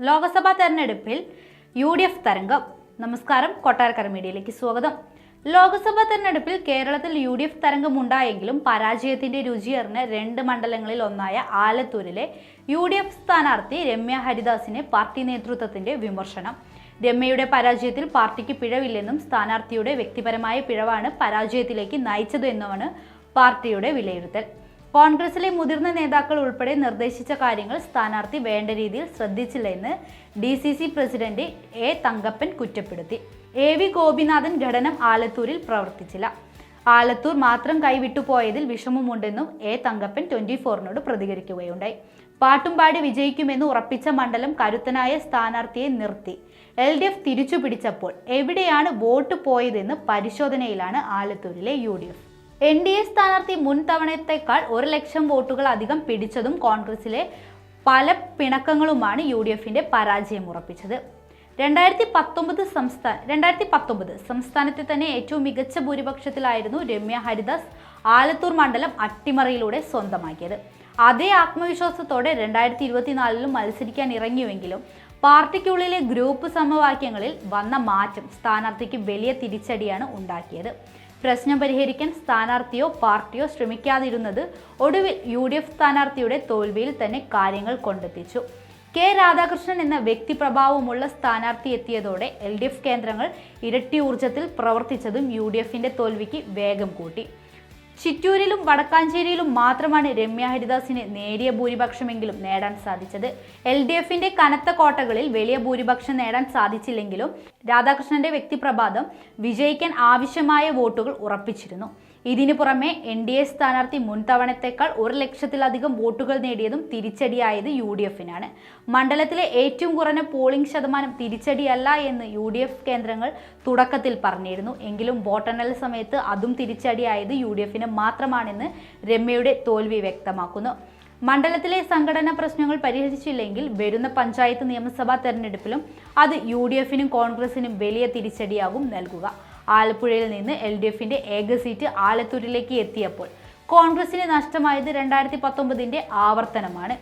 ലോക്സഭാ തെരഞ്ഞെടുപ്പിൽ UDF തരംഗം. നമസ്കാരം, കൊട്ടാരക്കര മീഡിയയിലേക്ക് സ്വാഗതം. ലോക്സഭാ തെരഞ്ഞെടുപ്പിൽ കേരളത്തിൽ UDF തരംഗമുണ്ടായെങ്കിലും പരാജയത്തിന്റെ രുചിയറിഞ്ഞ 2 മണ്ഡലങ്ങളിൽ ഒന്നായ ആലത്തൂരിലെ UDF സ്ഥാനാർത്ഥി രമ്യ ഹരിദാസിനെ പാർട്ടി നേതൃത്വത്തിന്റെ വിമർശനം. രമ്യയുടെ പരാജയത്തിൽ പാർട്ടിക്ക് പിഴവില്ലെന്നും സ്ഥാനാർത്ഥിയുടെ വ്യക്തിപരമായ പിഴവാണ് പരാജയത്തിലേക്ക് നയിച്ചത് എന്നുമാണ് പാർട്ടിയുടെ വിലയിരുത്തൽ. കോൺഗ്രസിലെ മുതിർന്ന നേതാക്കൾ ഉൾപ്പെടെ നിർദ്ദേശിച്ച കാര്യങ്ങൾ സ്ഥാനാർത്ഥി വേണ്ട രീതിയിൽ ശ്രദ്ധിച്ചില്ലെന്ന് DCC പ്രസിഡന്റ് A. തങ്കപ്പൻ കുറ്റപ്പെടുത്തി. AV ഗോപിനാഥൻ ഘടനം ആലത്തൂരിൽ പ്രവർത്തിച്ചില്ല. ആലത്തൂർ മാത്രം കൈവിട്ടുപോയതിൽ വിഷമമുണ്ടെന്നും A. തങ്കപ്പൻ 24നോട് പ്രതികരിക്കുകയുണ്ടായി. പാട്ടുംപാടി വിജയിക്കുമെന്ന് ഉറപ്പിച്ച മണ്ഡലം കരുത്തനായ സ്ഥാനാർത്ഥിയെ നിർത്തി LDF തിരിച്ചു പിടിച്ചപ്പോൾ എവിടെയാണ് വോട്ട് പോയതെന്ന് പരിശോധനയിലാണ് ആലത്തൂരിലെ UDF. NDA സ്ഥാനാർത്ഥി മുൻ തവണത്തേക്കാൾ 1 ലക്ഷം വോട്ടുകൾ അധികം പിടിച്ചതും കോൺഗ്രസിലെ പല പിണക്കങ്ങളുമാണ് UDFന്റെ പരാജയം ഉറപ്പിച്ചത്. 2019 സംസ്ഥാനത്തെ തന്നെ ഏറ്റവും മികച്ച ഭൂരിപക്ഷത്തിലായിരുന്നു രമ്യ ഹരിദാസ് ആലത്തൂർ മണ്ഡലം അട്ടിമറിയിലൂടെ സ്വന്തമാക്കിയത്. അതേ ആത്മവിശ്വാസത്തോടെ 2024 മത്സരിക്കാൻ ഇറങ്ങിയുവെങ്കിലും പാർട്ടിക്കുള്ളിലെ ഗ്രൂപ്പ് സമവാക്യങ്ങളിൽ വന്ന മാറ്റം സ്ഥാനാർത്ഥിക്ക് വലിയ തിരിച്ചടിയാണ് ഉണ്ടാക്കിയത്. പ്രശ്നം പരിഹരിക്കാൻ സ്ഥാനാർത്ഥിയോ പാർട്ടിയോ ശ്രമിക്കാതിരുന്നത് ഒടുവിൽ UDF സ്ഥാനാർത്ഥിയുടെ തോൽവിയിൽ തന്നെ കാര്യങ്ങൾ കൊണ്ടെത്തിച്ചു. K. രാധാകൃഷ്ണൻ എന്ന വ്യക്തിപ്രഭാവമുള്ള സ്ഥാനാർത്ഥി എത്തിയതോടെ LDF കേന്ദ്രങ്ങൾ ഇരട്ടി ഊർജത്തിൽ പ്രവർത്തിച്ചതും UDFന്റെ തോൽവിക്ക് വേഗം കൂട്ടി. ചിറ്റൂരിലും വടക്കാഞ്ചേരിയിലും മാത്രമാണ് രമ്യ ഹരിദാസിന് നേരിയ ഭൂരിപക്ഷമെങ്കിലും നേടാൻ സാധിച്ചത്. LDFന്റെ കനത്ത കോട്ടകളിൽ വലിയ ഭൂരിപക്ഷം നേടാൻ സാധിച്ചില്ലെങ്കിലും രാധാകൃഷ്ണന്റെ വ്യക്തിപ്രഭാവം വിജയിക്കാൻ ആവശ്യമായ വോട്ടുകൾ ഉറപ്പിച്ചിരുന്നു. ഇതിനു പുറമെ NDA സ്ഥാനാർത്ഥി മുൻ തവണത്തേക്കാൾ 1 ലക്ഷത്തിലധികം വോട്ടുകൾ നേടിയതും തിരിച്ചടിയായത് UDFനാണ്. മണ്ഡലത്തിലെ ഏറ്റവും കുറഞ്ഞ പോളിംഗ് ശതമാനം തിരിച്ചടിയല്ല എന്ന് UDF കേന്ദ്രങ്ങൾ തുടക്കത്തിൽ പറഞ്ഞിരുന്നു. എങ്കിലും വോട്ടെണ്ണൽ സമയത്ത് അതും തിരിച്ചടിയായത് UDFന് മാത്രമാണെന്ന് രമ്യയുടെ തോൽവി വ്യക്തമാക്കുന്നു. മണ്ഡലത്തിലെ സംഘടനാ പ്രശ്നങ്ങൾ പരിഹരിച്ചില്ലെങ്കിൽ വരുന്ന പഞ്ചായത്ത് നിയമസഭാ തെരഞ്ഞെടുപ്പിലും അത് UDFനും കോൺഗ്രസിനും വലിയ തിരിച്ചടിയാകും നൽകുക. ആലപ്പുഴയിൽ നിന്ന് LDFന്റെ ഏക സീറ്റ് ആലത്തൂരിലേക്ക് എത്തിയപ്പോൾ കോൺഗ്രസിന് നഷ്ടമായത് 2019 ആവർത്തനമാണ്.